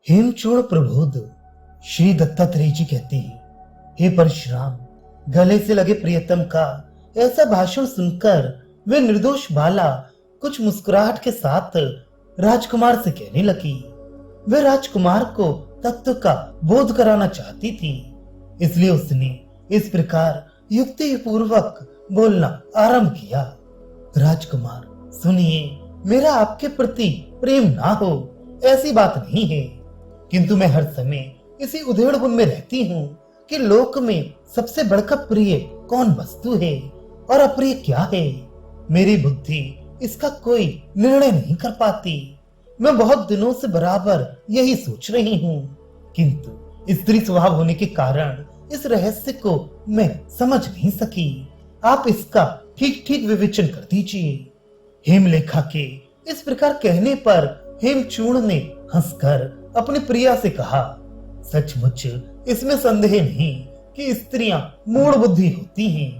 हेमचूड़ प्रबोध श्री दत्तात्रेय जी कहते हैं, हे परशुराम, गले से लगे प्रियतम का ऐसा भाषण सुनकर वे निर्दोष बाला कुछ मुस्कुराहट के साथ राजकुमार से कहने लगी। वे राजकुमार को तत्व का बोध कराना चाहती थी, इसलिए उसने इस प्रकार युक्ति पूर्वक बोलना आरंभ किया। राजकुमार सुनिए, मेरा आपके प्रति प्रेम ना हो ऐसी बात नहीं है, किंतु मैं हर समय इसी उधेड़ बुन में रहती हूँ कि लोक में सबसे बढ़कर प्रिय कौन वस्तु है और अप्रिय क्या है। मेरी बुद्धि इसका कोई निर्णय नहीं कर पाती। मैं बहुत दिनों से बराबर यही सोच रही हूँ, किंतु स्त्री स्वभाव होने के कारण इस रहस्य को मैं समझ नहीं सकी। आप इसका ठीक ठीक विवेचन कर दीजिए। हेमलेखा के इस प्रकार कहने पर हेमचूर्ण ने हंसकर अपनी प्रिया से कहा, सचमुच इसमें संदेह नहीं कि स्त्रियां मूढ़ बुद्धि होती हैं।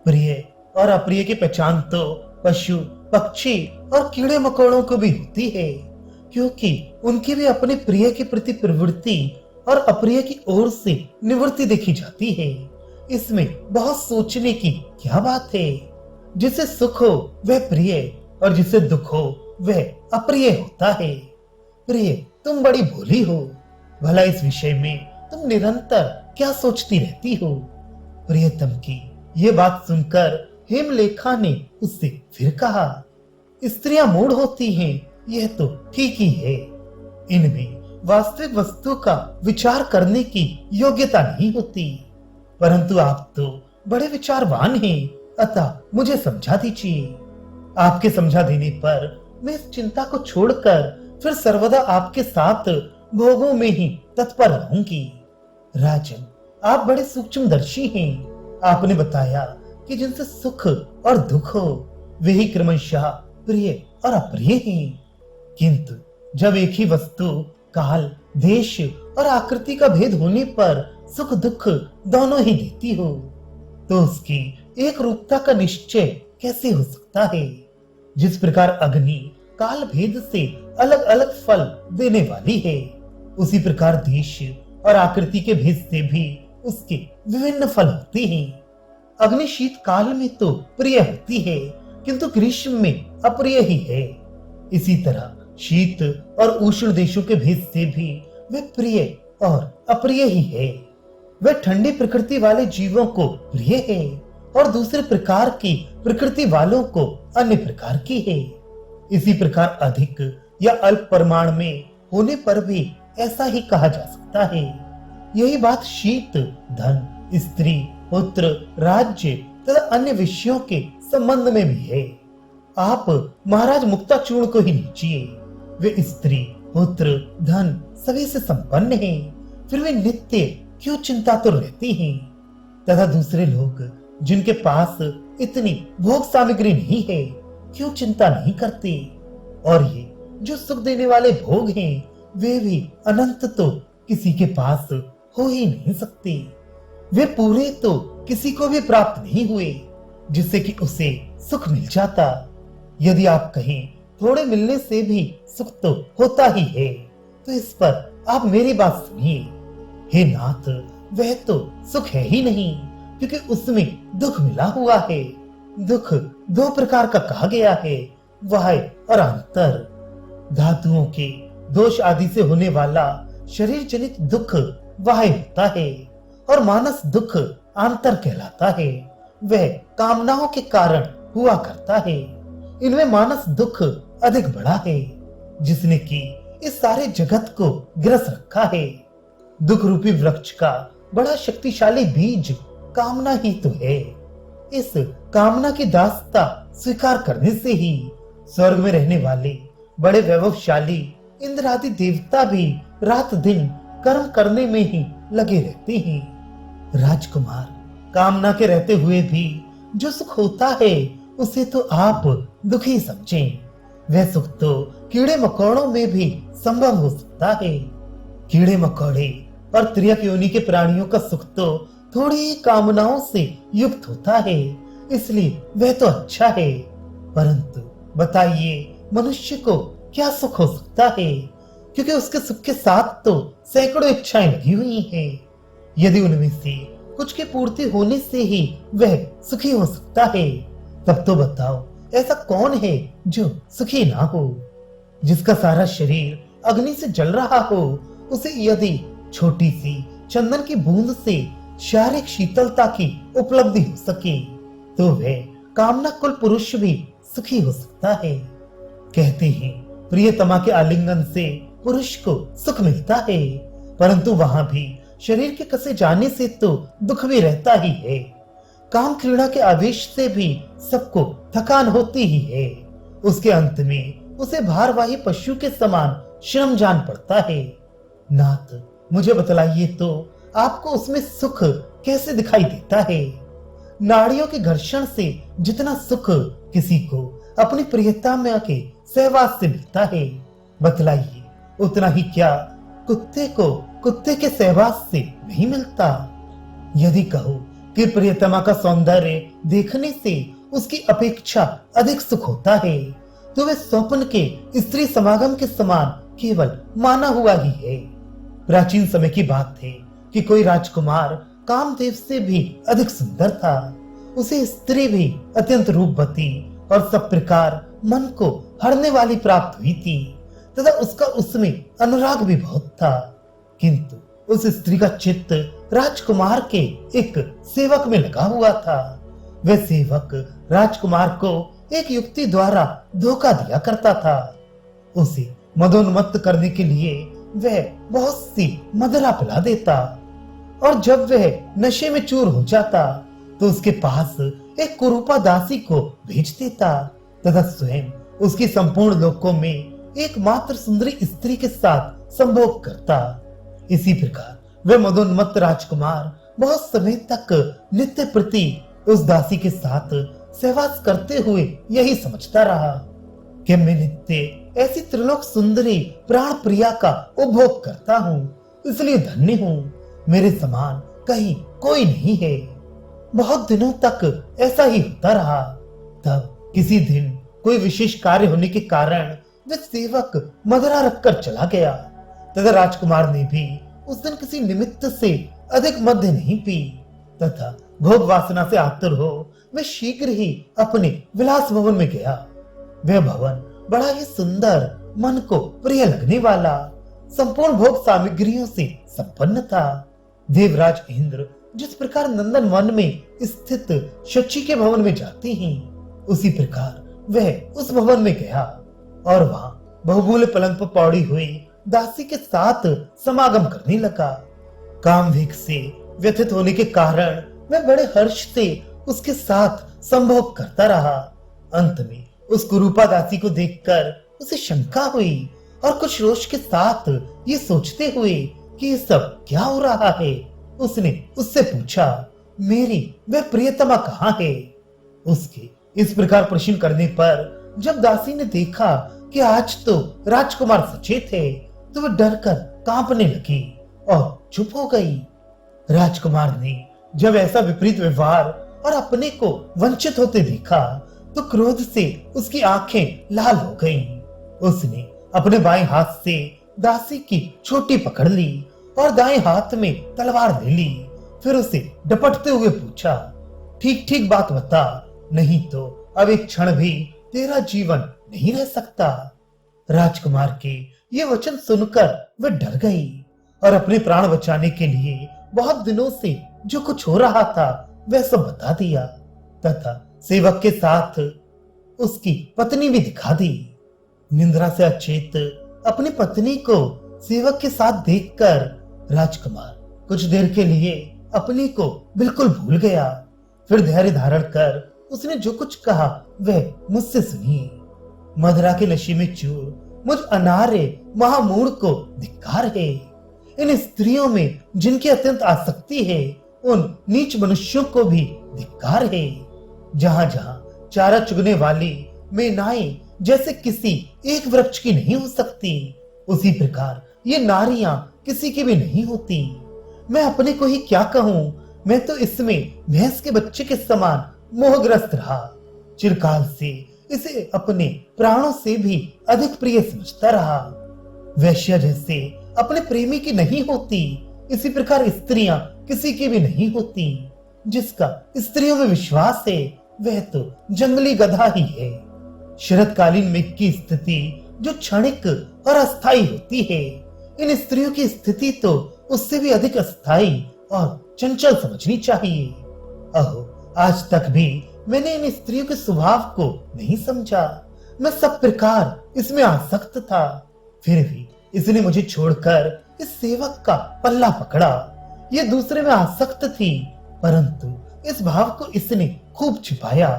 प्रिय और अप्रिय की पहचान तो पशु, पक्षी और कीड़े मकोड़ों को भी होती है, क्योंकि उनकी भी अपने प्रिय के प्रति प्रवृत्ति और अप्रिय की ओर से निवृत्ति देखी जाती है। इसमें बहुत सोचने की क्या बात है। जिसे सुख हो वह प्रिय और जिसे दुख हो वह अप्रिय होता है। प्रिय, तुम बड़ी भोली हो, भला इस विषय में तुम निरंतर क्या सोचती रहती हो। प्रियतम की ये बात सुनकर हेमलेखा ने उससे फिर कहा, स्त्रियां मूढ़ होती हैं, यह तो ठीक ही है। इनमें वास्तविक वस्तु का विचार करने की योग्यता नहीं होती, परंतु आप तो बड़े विचारवान हैं, अतः मुझे समझा दीजिए। आपके समझा देने पर मैं इस चिंता को छोड़कर फिर सर्वदा आपके साथ भोगों में ही तत्पर रहूंगी। राजन, आप बड़े सूक्ष्मदर्शी हैं। आपने बताया कि जिनसे सुख और दुख हो वे ही क्रमशः प्रिय और अप्रिय हैं, किंतु जब एक ही वस्तु काल, देश और आकृति का भेद होने पर सुख दुख दोनों ही देती हो, तो उसकी एक रूपता का निश्चय कैसे हो सकता है। जिस प्रकार अग्नि काल भेद से अलग अलग फल देने वाली है, उसी प्रकार देश और आकृति के भेद से भी उसके विभिन्न फल होते हैं। अग्नि शीत काल में तो प्रिय होती है, किंतु ग्रीष्म में अप्रिय ही है। इसी तरह शीत और उष्ण देशों के भेद से भी वे प्रिय और अप्रिय ही है। वे ठंडी प्रकृति वाले जीवों को प्रिय है और दूसरे प्रकार की प्रकृति वालों को अन्य प्रकार की है। इसी प्रकार अधिक या अल्प परिमाण में होने पर भी ऐसा ही कहा जा सकता है। यही बात शीत, धन, स्त्री, पुत्र, राज्य तथा अन्य विषयों के संबंध में भी है। आप महाराज मुक्ताचूर्ण को ही लीजिए। वे स्त्री, पुत्र, धन सभी से संपन्न हैं, फिर वे नित्य क्यों चिंतातुर रहती हैं, तथा दूसरे लोग जिनके पास इतनी भोग सामग्री नहीं है क्यों चिंता नहीं करते। और ये जो सुख देने वाले भोग हैं वे भी अनंत तो किसी के पास हो ही नहीं सकते। वे पूरे तो किसी को भी प्राप्त नहीं हुए जिससे कि उसे सुख मिल जाता। यदि आप कहें थोड़े मिलने से भी सुख तो होता ही है, तो इस पर आप मेरी बात सुनिए। हे नाथ, वह तो सुख है ही नहीं, क्योंकि उसमें दुख मिला हुआ है। दुख दो प्रकार का कहा गया है, बाह्य और अंतर। धातुओं के दोष आदि से होने वाला शरीर जनित दुख बाह्य होता है और मानस दुख आंतर कहलाता है। वह कामनाओं के कारण हुआ करता है। इनमें मानस दुख अधिक बड़ा है, जिसने कि इस सारे जगत को ग्रस रखा है। दुख रूपी वृक्ष का बड़ा शक्तिशाली बीज कामना ही तो है। इस कामना की दासता स्वीकार करने से ही स्वर्ग में रहने वाले बड़े वैभवशाली इंद्र आदि देवता भी रात दिन कर्म करने में ही लगे रहते हैं। राजकुमार, कामना के रहते हुए भी जो सुख होता है उसे तो आप दुखी समझें। वह सुख तो कीड़े मकोड़ों में भी संभव हो सकता है। कीड़े मकोड़े और त्रियक योनि के प्राणियों का सुख तो थोड़ी कामनाओं से युक्त होता है, इसलिए वह तो अच्छा है। परंतु बताइए, मनुष्य को क्या सुख हो सकता है, क्योंकि उसके सुख के साथ तो सैकड़ों इच्छाएं लगी हुई हैं। यदि उनमें से कुछ की पूर्ति होने से ही वह सुखी हो सकता है, तब तो बताओ ऐसा कौन है जो सुखी ना हो। जिसका सारा शरीर अग्नि से जल रहा हो, उसे यदि छोटी सी चंदन की बूंद से शारीरिक शीतलता की उपलब्धि हो सके, तो वह कामना कुल पुरुष भी सुखी हो सकता है। कहते हैं प्रियतमा के आलिंगन से पुरुष को सुख मिलता है, परंतु वहां भी शरीर के कसे जाने से तो दुख भी रहता ही है। काम क्रीड़ा के आवेश से भी सबको थकान होती ही है। उसके अंत में उसे भारवाही पशु के समान श्रम जान पड़ता है। नाथ, मुझे बतलाइए तो आपको उसमें सुख कैसे दिखाई देता है? नाड़ियों के घर्षण से जितना सुख किसी को अपनी प्रियता में आके सहवास से मिलता है, बतलाइए उतना ही क्या कुत्ते को कुत्ते के सहवास से नहीं मिलता? यदि कहो कि प्रियतमा का सौंदर्य देखने से उसकी अपेक्षा अधिक सुख होता है, तो वह स्वप्न के स्त्री समागम के समान केवल माना हुआ ही है। प्राचीन समय की बात है कि कोई राजकुमार कामदेव से भी अधिक सुंदर था। उसे स्त्री भी अत्यंत रूपवती और सब प्रकार मन को हरने वाली प्राप्त हुई थी तथा उसका उसमें अनुराग भी बहुत था। किंतु उस स्त्री का चित्त राजकुमार के एक सेवक में लगा हुआ था। वह सेवक राजकुमार को एक युक्ति द्वारा धोखा दिया करता था। उसे मदोन्मत्त करने के लिए वह बहुत सी मदिरा पिला देता और जब वह नशे में चूर हो जाता तो उसके पास एक कुरूपा दासी को भेज देता तथा स्वयं उसकी संपूर्ण लोकों में एकमात्र सुंदरी स्त्री के साथ संभोग करता। इसी प्रकार वह मदोन्मत्त राजकुमार बहुत समय तक नित्य प्रति उस दासी के साथ सहवास करते हुए यही समझता रहा कि मैं नित्य ऐसी त्रिलोक सुंदरी प्राण प्रिया का उपभोग करता हूँ, इसलिए धन्य हूँ। मेरे समान कहीं कोई नहीं है। बहुत दिनों तक ऐसा ही होता रहा। तब किसी दिन कोई विशेष कार्य होने के कारण वह सेवक मदिरा रखकर चला गया तथा राजकुमार ने भी उस दिन किसी निमित्त से अधिक मद्य नहीं पी तथा भोग वासना से आतुर हो वह शीघ्र ही अपने विलास भवन में गया। वह भवन बड़ा ही सुंदर, मन को प्रिय लगने वाला, संपूर्ण भोग सामग्रियों से संपन्न था। देवराज इंद्र जिस प्रकार नंदन वन में स्थित शची के भवन में जाते हैं, उसी प्रकार वह उस भवन में गया और वहां बहुमूल्य पलंग पर पौड़ी हुई दासी के साथ समागम करने लगा। काम वेग से व्यथित होने के कारण वह बड़े हर्ष से उसके साथ संभोग करता रहा। अंत में उस कुरूपा दासी को देखकर उसे शंका हुई और कुछ रोष के साथ ये सोचते हुए कि ये सब क्या हो रहा है, उसने उससे पूछा, मेरी वह प्रियतमा कहाँ है? उसके इस प्रकार प्रश्न करने पर जब दासी ने देखा कि आज तो राजकुमार सचेत है, तो वह डरकर कांपने लगी और चुप हो गई। राजकुमार ने जब ऐसा विपरीत व्यवहार और अपने को वंचित होते देखा तो क्रोध से उसकी आंखें लाल हो गईं। उसने अपने बाएं हाथ से दासी की छोटी पकड़ ली और दाएं हाथ में तलवार ले ली। फिर उसे डपटते हुए पूछा, ठीक ठीक बात बता, नहीं तो अब एक क्षण भी तेरा जीवन नहीं रह सकता। राजकुमार के ये वचन सुनकर वह डर गई और अपने प्राण बचाने के लिए बहुत दिनों से जो कुछ हो रहा था वह सब बता दिया तथा सेवक के साथ उसकी पत्नी भी दिखा दी। निंद्रा से अचेत अपनी पत्नी को सेवक के साथ देखकर राजकुमार कुछ देर के लिए अपने को बिल्कुल भूल गया। फिर धैर्य धारण कर उसने जो कुछ कहा वह मुझसे सुनिए। मदिरा के नशे में चूर मुझ अनार्य महामूढ़ को धिक्कार है। इन स्त्रियों में जिनकी अत्यंत आसक्ति है, उन नीच मनुष्यों को भी धिक्कार है। जहां जहां चारा चुगने वाली मेनाएं जैसे किसी एक वृक्ष की नहीं हो सकती, उसी प्रकार ये नारियां किसी की भी नहीं होती। मैं अपने को ही क्या कहूं, मैं तो इसमें भैंस के बच्चे के समान मोहग्रस्त रहा। चिरकाल से इसे अपने प्राणों से भी अधिक प्रिय समझता रहा। वैश्या जैसे अपने प्रेमी की नहीं होती, इसी प्रकार स्त्रियां किसी की भी नहीं होती। जिसका स्त्रियों में विश्वास है वह तो जंगली गधा ही है। शरतकालीन मेघ की स्थिति जो क्षणिक और अस्थायी होती है, इन स्त्रियों की स्थिति तो उससे भी अधिक अस्थायी और चंचल समझनी चाहिए। अहो, आज तक भी मैंने इन स्त्रियों के स्वभाव को नहीं समझा। मैं सब प्रकार इसमें आसक्त था, फिर भी इसने मुझे छोड़कर इस सेवक का पल्ला पकड़ा। ये दूसरे में आसक्त थी, परंतु इस भाव को इसने खूब छिपाया।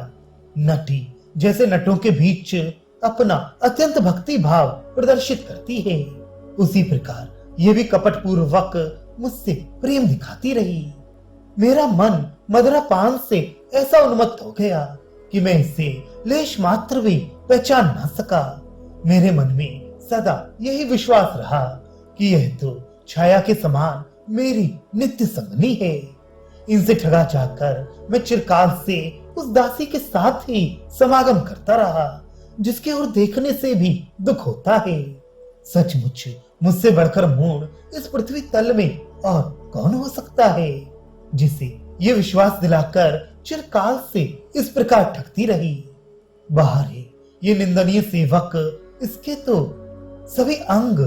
नटी जैसे नटों के बीच अपना अत्यंत भक्ति भाव प्रदर्शित करती है, उसी प्रकार ये भी कपट पूर्वक मुझसे प्रेम दिखाती रही। मेरा मन मदरापान से ऐसा उन्मत्त हो गया कि मैं इसे लेश मात्र भी पहचान ना सका। मेरे मन में सदा यही विश्वास रहा कि यह तो छाया के समान मेरी नित्य संगनी है। इनसे ठगा जाकर मैं चिरकाल से उस दासी के साथ ही समागम करता रहा, जिसके ओर देखने से भी दुख होता है। सचमुच मुझसे बढ़कर मूढ़ इस पृथ्वी तल में और कौन हो सकता है, जिसे ये विश्वास दिलाकर चिरकाल से इस प्रकार ठगती रही। बाहर है ये निंदनीय सेवक, इसके तो सभी अंग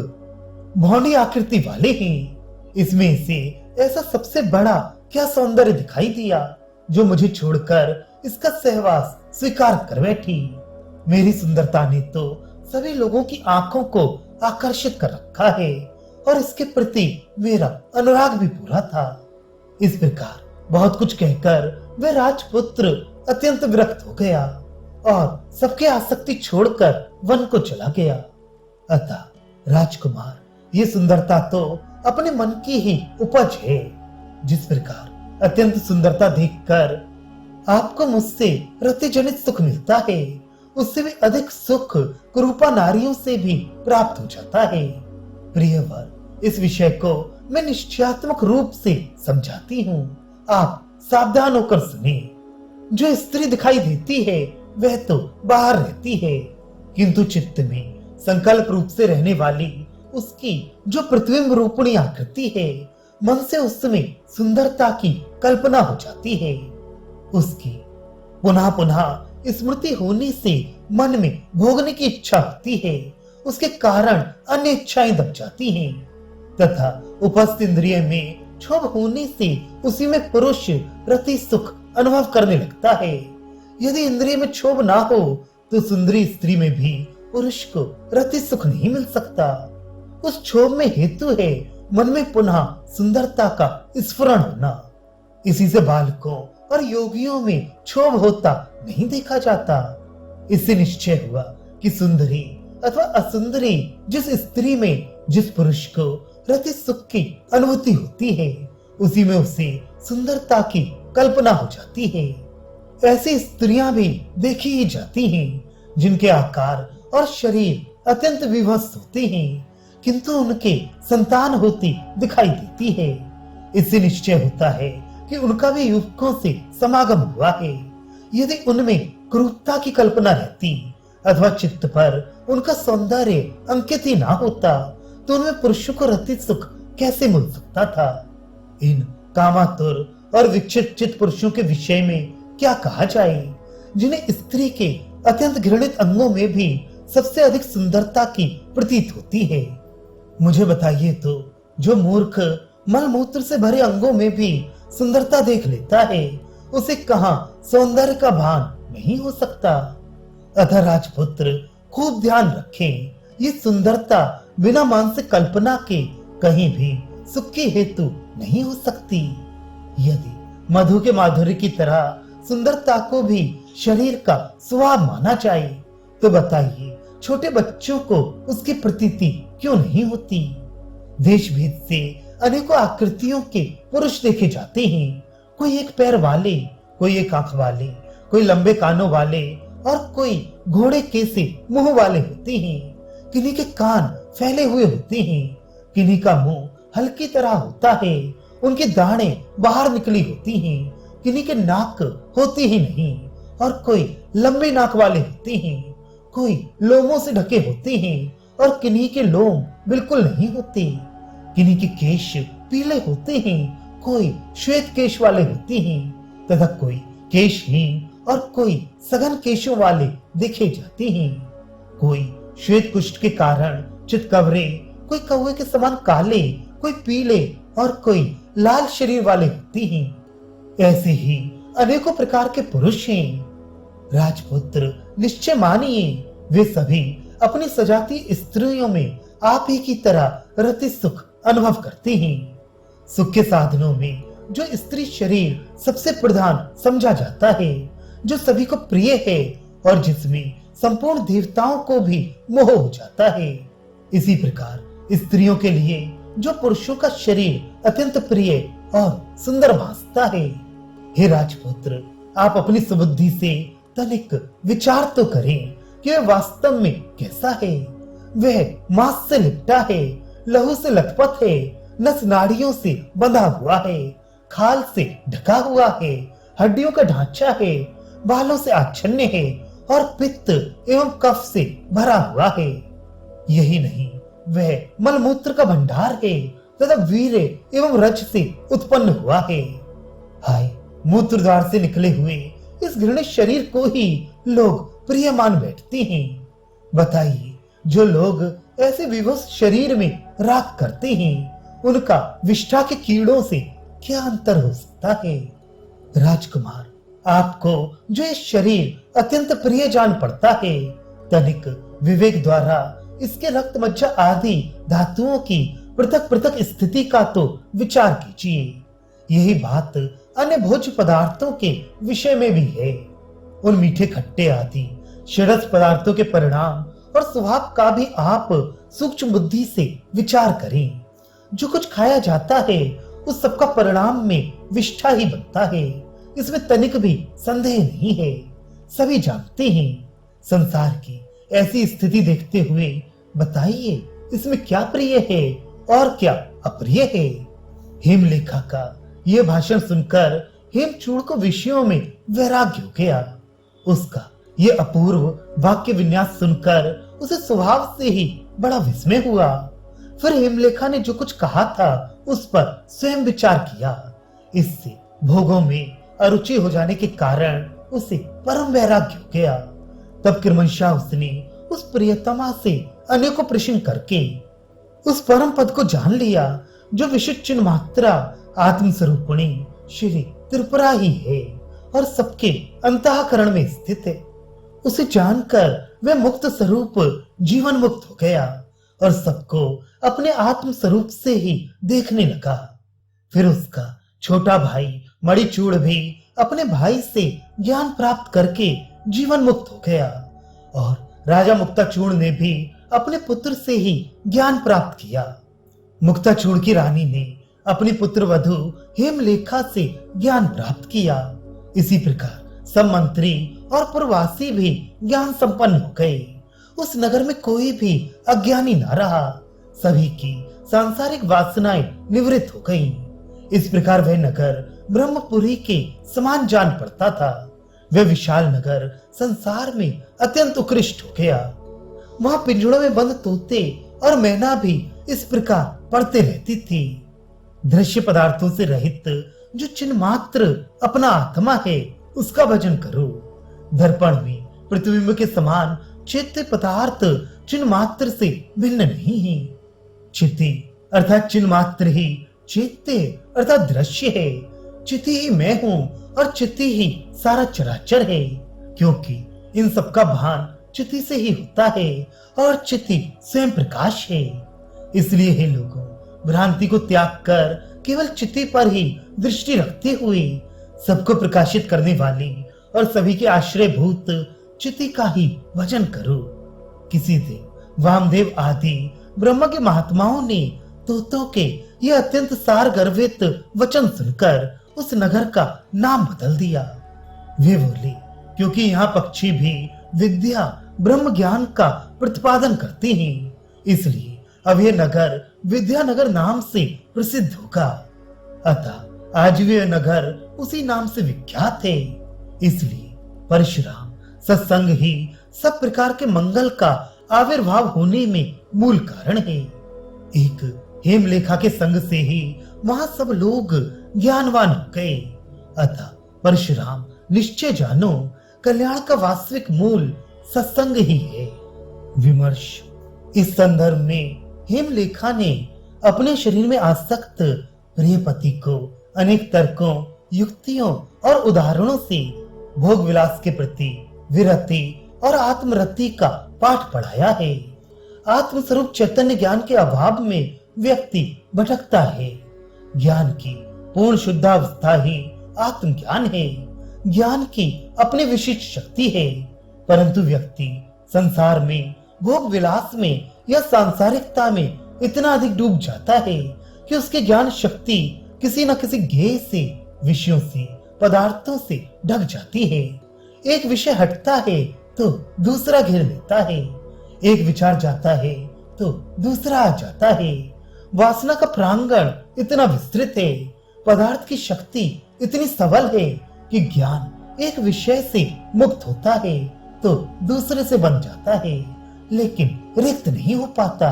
भौंडी आकृति वाले हैं। इसमें इसे ऐसा सबसे बड़ा क्या सौंदर्य दिखाई दिया जो मुझे छोड़कर इसका सहवास स्वीकार कर बैठी। मेरी सुंदरता ने तो सभी लोगों की आंखों को आकर्षित कर रखा है और इसके प्रति मेरा अनुराग भी पूरा था। इस प्रकार बहुत कुछ कहकर वह राजपुत्र अत्यंत विरक्त हो गया और सबके आसक्ति छोड़कर वन को चला गया। अतः राजकुमार, ये सुंदरता तो अपने मन की ही उपज है। जिस प्रकार अत्यंत सुंदरता देखकर आपको मुझसे रतिजनित सुख मिलता है, उससे भी अधिक सुख कुरूपा नारियों से भी प्राप्त हो जाता है। प्रियवर, इस विषय को मैं निश्चयात्मक रूप से समझाती हूँ, आप सावधान होकर सुने। जो स्त्री दिखाई देती है वह तो बाहर रहती है, किंतु चित्त में संकल्प रूप से रहने वाली उसकी जो प्रतिबिंब रूपणी आकृति है, मन से उसमें सुंदरता की कल्पना हो जाती है। उसकी पुनः पुनः स्मृति होने से मन में भोगने की इच्छा होती है, उसके कारण अन्य इच्छाएं दब जाती हैं तथा उपस्थित इंद्रिय में क्षोभ होने से उसी में पुरुष रति सुख अनुभव करने लगता है। यदि इंद्रिय में क्षोभ ना हो तो सुंदरी स्त्री में भी पुरुष को रति सुख नहीं मिल सकता। उस क्षोभ में हेतु है मन में पुनः सुंदरता का स्फुरण होना। इसी से बालकों और योगियों में क्षोभ होता नहीं देखा जाता। इससे निश्चय हुआ कि सुंदरी अथवा असुंदरी जिस स्त्री में जिस पुरुष को रति सुख की अनुभूति होती है, उसी में उसे सुंदरता की कल्पना हो जाती है। ऐसी स्त्रियां भी देखी ही जाती हैं जिनके आकार और शरीर अत्यंत विभत्स होते हैं, किंतु उनके संतान होती दिखाई देती है। इससे निश्चय होता है कि उनका भी युवकों से समागम हुआ है। यदि उनमें क्रूरता की कल्पना रहती अथवा चित्त पर उनका सौंदर्य अंकित ही ना होता तो उनमें पुरुषों को रति सुख कैसे मिल सकता था। इन कामातुर और विक्षिप्त चित्त पुरुषों के विषय में क्या कहा जाए, जिन्हें स्त्री के अत्यंत घृणित अंगों में भी सबसे अधिक सुंदरता की प्रतीत होती है। मुझे बताइए तो, जो मूर्ख मलमूत्र से भरे अंगों में भी सुंदरता देख लेता है, उसे कहां सौंदर्य का भान नहीं हो सकता। अतः राजपुत्र खूब ध्यान रखें, ये सुंदरता बिना मानसिक कल्पना के कहीं भी सुख की हेतु नहीं हो सकती। यदि मधु के माधुर्य की तरह सुंदरता को भी शरीर का स्वाद माना जाए तो बताइए छोटे बच्चों को उसकी प्रतीति क्यों नहीं होती। देश भेद से अनेकों आकृतियों के पुरुष देखे जाते हैं। कोई एक पैर वाले, कोई एक आंख वाले, कोई लंबे कानों वाले और कोई घोड़े के से मुंह वाले होते हैं। किन्हीं के कान फैले हुए होते हैं, किन्हीं का मुंह हल्की तरह होता है, उनकी दाढ़ें बाहर निकली होती हैं, किन्हीं के नाक होती ही नहीं और कोई लंबे नाक वाले होते हैं, कोई लोमों से ढके होते हैं और किन्हीं के लोम बिल्कुल नहीं होते। किन्हीं के केश पीले होते हैं, कोई श्वेत केश वाले होते हैं तथा कोई केशहीन और कोई सघन केशों वाले देखे जाते हैं। कोई श्वेत कुष्ठ के कारण चितकबरे, कोई कौवे के समान काले, कोई पीले और कोई लाल शरीर वाले होते हैं। ऐसे ही अनेकों प्रकार के पुरुष हैं। राजपुत्र निश्चय मानिए, वे सभी अपनी सजाती स्त्रियों में आप ही की तरह रति सुख अनुभव करते हैं। सुख के साधनों में जो स्त्री शरीर सबसे प्रधान समझा जाता है, जो सभी को प्रिय है और जिसमें संपूर्ण देवताओं को भी मोह हो जाता है, इसी प्रकार स्त्रियों के लिए जो पुरुषों का शरीर अत्यंत प्रिय और सुंदर भासता है। हे राजपुत्र, आप अपनी सुबुद्धि से तनिक विचार तो करें कि वह वास्तव में कैसा है। वह मांस से लिपटा है, लहू से लथपथ है, नस नाड़ियों से बंधा हुआ है, खाल से ढका हुआ है, हड्डियों का ढांचा है, बालों से आच्छन्न है और पित्त एवं कफ से भरा हुआ है। यही नहीं, वह मलमूत्र का भंडार है तथा वीर्य एवं रज से उत्पन्न हुआ है। हाय, मूत्र द्वार से निकले हुए इस घृणित शरीर को ही लोग प्रिय मान बैठते हैं। बताइए, जो लोग ऐसे विवश शरीर में राग करते हैं, उनका विष्ठा के कीड़ों से क्या अंतर हो सकता है। राजकुमार, आपको जो ये शरीर अत्यंत प्रिय जान पड़ता है, तनिक विवेक द्वारा इसके रक्त मज्जा आदि धातुओं की पृथक पृथक स्थिति का तो विचार कीजिए। यही बात अन्य भोज्य पदार्थों के विषय में भी है। उन मीठे खट्टे आदि षडस पदार्थों के परिणाम और स्वभाव का भी आप सूक्ष्म बुद्धि से विचार करें। जो कुछ खाया जाता है, उस सबका परिणाम में विष्ठा ही बनता है, इसमें तनिक भी संदेह नहीं है। सभी जानते हैं। संसार की ऐसी स्थिति देखते हुए बताइए, इसमें क्या प्रिय है और क्या अप्रिय है। हेमलेखा का यह भाषण सुनकर हेमचूड़ को विषयों में वैराग्य हो गया। उसका यह अपूर्व वाक्य विन्यास सुनकर उसे स्वभाव से ही बड़ा विस्मय हुआ। फिर हेमलेखा ने जो कुछ कहा था उस पर स्वयं विचार किया। इससे भोगों में अरुचि हो जाने के कारण उसे परम वैराग्य हो गया। तब क्रमशः उसने उस प्रियतमा से अनेकों प्रश्न करके उस परम पद को जान लिया, जो विशुद्ध चिन्ह मात्रा आत्म स्वरूपिणी श्री त्रिपुरा ही है और सबके अंतःकरण में स्थित है। उसे जानकर वह मुक्त स्वरूप जीवन मुक्त हो गया और सबको अपने आत्म स्वरूप से ही देखने लगा। फिर उसका छोटा भाई मणिचूड़ भी अपने भाई से ज्ञान प्राप्त करके जीवन मुक्त हो गया और राजा मुक्ताचूड़ ने भी अपने पुत्र से ही ज्ञान प्राप्त किया। मुक्ताचूड़ की रानी ने अपनी पुत्र वधु हेमलेखा से ज्ञान प्राप्त किया। इसी प्रकार सब मंत्री और प्रवासी भी ज्ञान संपन्न हो गए। उस नगर में कोई भी अज्ञानी न रहा। सभी की सांसारिक वासनाएं निवृत्त हो गईं। इस प्रकार वह नगर ब्रह्मपुरी के समान जान पड़ता था। वह विशाल नगर संसार में अत्यंत उत्कृष्ट हो गया। वहां पिंजड़ों में बंद तोते और मैना भी इस प्रकार पढ़ते रहती थी। दृश्य पदार्थों से रहित जो चिन्ह मात्र अपना आत्मा है, उसका भजन करो। दर्पण में प्रतिबिंब के समान चैत्य पदार्थ चिन्ह मात्र से भिन्न नहीं है। चिति अर्थात चिन्ह मात्र ही चैत्य अर्थात दृश्य है। चिति ही मैं हूँ और चिति ही सारा चराचर है, क्योंकि इन सबका भान चिति से ही होता है और चिति स्वयं प्रकाश है। इसलिए हे लोगों, भ्रांति को त्याग कर केवल चिति पर ही दृष्टि रखते हुए सबको प्रकाशित करने वाली और सभी के आश्रय भूत चिति का ही भजन करो। किसी दिन वामदेव आदि ब्रह्म के महात्माओं ने तोतों के यह अत्यंत सार गर्वित वचन सुनकर उस नगर का नाम बदल दिया। वे बोले, क्योंकि यहाँ पक्षी भी विद्या ब्रह्म ज्ञान का प्रतिपादन करते हैं, इसलिए अब यह नगर विद्यानगर नाम से प्रसिद्ध होगा। अतः आज भी यह नगर उसी नाम से विख्यात है। इसलिए परशुराम सत्संग ही सब प्रकार के मंगल का आविर्भाव होने में मूल कारण है। एक हेमलेखा के संग से ही वहां सब लोग ज्ञानवान हो गए। अतः परशुराम निश्चय जानो, कल्याण का वास्तविक मूल सत्संग ही है। विमर्श। इस संदर्भ में हेमलेखा ने अपने शरीर में आसक्त प्रिय पति को अनेक तर्कों, युक्तियों और उदाहरणों से भोग विलास के प्रति विरति और आत्मरति का पाठ पढ़ाया है। आत्मस्वरूप चैतन्य ज्ञान के अभाव में व्यक्ति भटकता है। ज्ञान की पूर्ण शुद्धावस्था ही आत्मज्ञान है। ज्ञान की अपनी विशिष्ट शक्ति है, परंतु व्यक्ति संसार में, भोग विलास में या सांसारिकता में इतना अधिक डूब जाता है कि उसकी ज्ञान शक्ति किसी न किसी ध्येय से, विषयों से, पदार्थों से ढक जाती है। एक विषय हटता है तो दूसरा घेर लेता है, एक विचार जाता है तो दूसरा आ जाता है। वासना का प्रांगण इतना विस्तृत है, पदार्थ की शक्ति इतनी सबल है कि ज्ञान एक विषय से मुक्त होता है तो दूसरे से बन जाता है, लेकिन रिक्त नहीं हो पाता।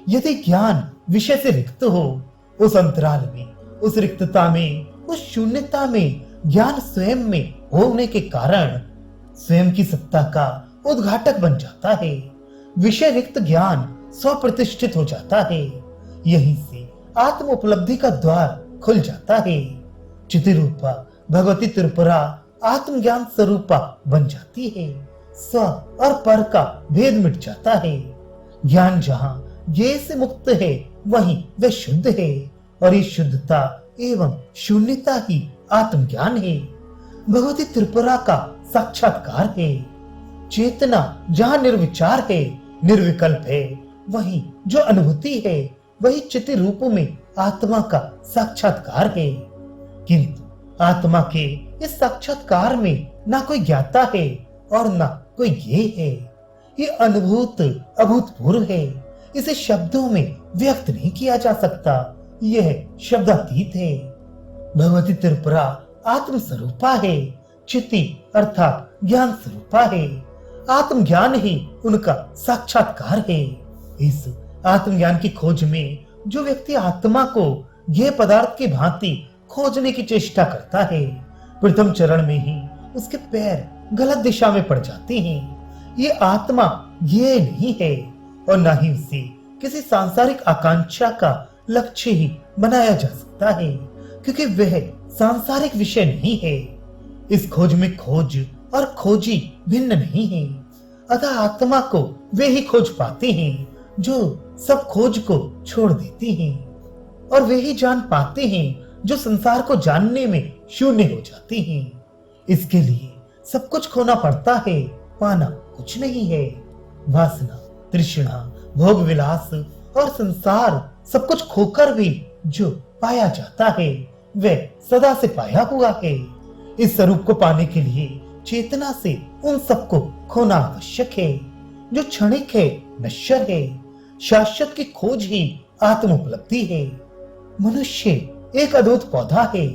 यदि ज्ञान विषय से रिक्त हो, उस अंतराल में, उस रिक्तता में, उस शून्यता में ज्ञान स्वयं में होने के कारण स्वयं की सत्ता का उद्घाटक बन जाता है। विषय रिक्त ज्ञान स्वप्रतिष्ठित हो जाता है। यहीं से आत्म उपलब्धि का द्वार खुल जाता है। चितिरूपा भगवती त्रिपुरा आत्मज्ञान स्वरूपा बन जाती है। स्व और पर का भेद मिट जाता है। ज्ञान जहाँ ये से मुक्त है, वहीं वह शुद्ध है, और ये शुद्धता एवं शून्यता ही आत्मज्ञान है। भगवती त्रिपुरा का साक्षात्कार है। चेतना जहाँ निर्विचार है, निर्विकल्प है, वही जो अनुभूति है, वही चिति रूप में आत्मा का साक्षात्कार है। किंतु आत्मा के इस साक्षात्कार में ना कोई ज्ञाता है और ना कोई ये है। ये अनुभूत अभूतपूर्व है। इसे शब्दों में व्यक्त नहीं किया जा सकता। यह शब्दातीत है। भगवती त्रिपुरा आत्म स्वरूपा है। चिति अर्थात ज्ञान स्वरूपा है। आत्मज्ञान ही उनका साक्षात्कार है। इस आत्मज्ञान की खोज में जो व्यक्ति आत्मा को ये पदार्थ की भांति खोजने की चेष्टा करता है, प्रथम चरण में ही उसके पैर गलत दिशा में पड़ जाते हैं। ये आत्मा ये नहीं है और न ही उसे किसी सांसारिक आकांक्षा का लक्ष्य ही बनाया जा सकता है, क्योंकि वह सांसारिक विषय नहीं है। इस खोज में खोज और खोजी भिन्न नहीं है। अतः आत्मा को वे ही खोज पाते हैं जो सब खोज को छोड़ देते हैं, और वे ही जान पाते हैं जो संसार को जानने में शून्य हो जाते हैं। इसके लिए सब कुछ खोना पड़ता है, पाना कुछ नहीं है। वासना, तृष्णा, भोग विलास और संसार सब कुछ खोकर भी जो पाया जाता है, वह सदा से पाया हुआ है। इस स्वरूप को पाने के लिए चेतना से उन सबको खोना आवश्यक है जो क्षणिक है, नश्वर है। शाश्वत की खोज ही आत्म उपलब्धि है। मनुष्य एक अद्भुत पौधा है।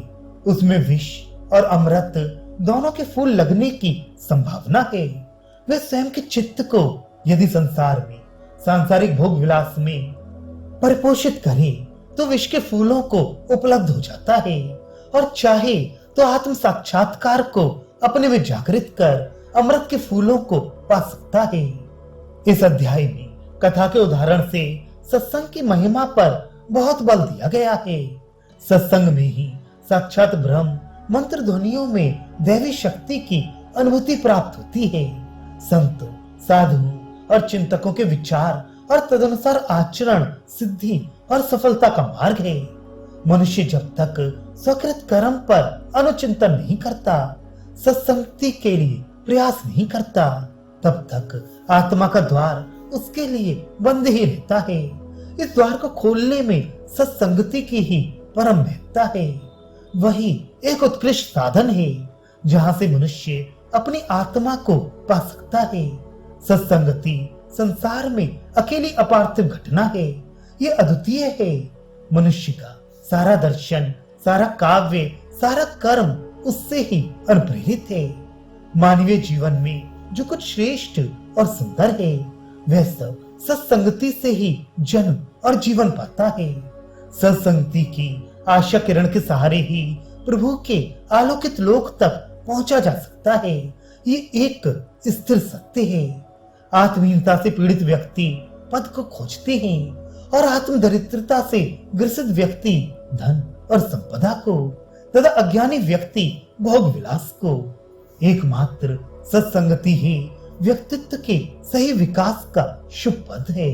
उसमें विष और अमृत दोनों के फूल लगने की संभावना है। वह स्वयं के चित्त को यदि संसार में, सांसारिक भोग विलास में परिपोषित करे तो विष के फूलों को उपलब्ध हो जाता है, और चाहे तो आत्म साक्षात्कार को अपने में जागृत कर अमृत के फूलों को पा सकता है। इस अध्याय में कथा के उदाहरण से सत्संग की महिमा पर बहुत बल दिया गया है। सत्संग में ही साक्षात ब्रह्म मंत्र ध्वनियों में दैवी शक्ति की अनुभूति प्राप्त होती है। संतों, साधुओं और चिंतकों के विचार और तदनुसार आचरण सिद्धि और सफलता का मार्ग है। मनुष्य जब तक स्वकृत कर्म पर अनुचिंतन नहीं करता, सत्संगति के लिए प्रयास नहीं करता, तब तक आत्मा का द्वार उसके लिए बंद ही रहता है। इस द्वार को खोलने में सत्संगति की ही परम महत्ता है। वही एक उत्कृष्ट साधन है जहां से मनुष्य अपनी आत्मा को पा सकता है। सत्संगति संसार में अकेली अपार्थिव घटना है। ये अद्वितीय है। मनुष्य का सारा दर्शन, सारा काव्य, सारा कर्म उससे ही अनुप्रेरित है। मानवीय जीवन में जो कुछ श्रेष्ठ और सुंदर है, वह सब सत्संगति से ही जन्म और जीवन पाता है। सत्संगति की आशा किरण के सहारे ही प्रभु के आलोकित लोक तक पहुंचा जा सकता है। ये एक स्थिर सत्य है। आत्महीनता से पीड़ित व्यक्ति पद को खोजते हैं और आत्मदरिद्रता से ग्रसित व्यक्ति धन और संपदा को तथा अज्ञानी व्यक्ति भोग विलास को। एकमात्र सत्संगति ही व्यक्तित्व के सही विकास का शुभ पद है।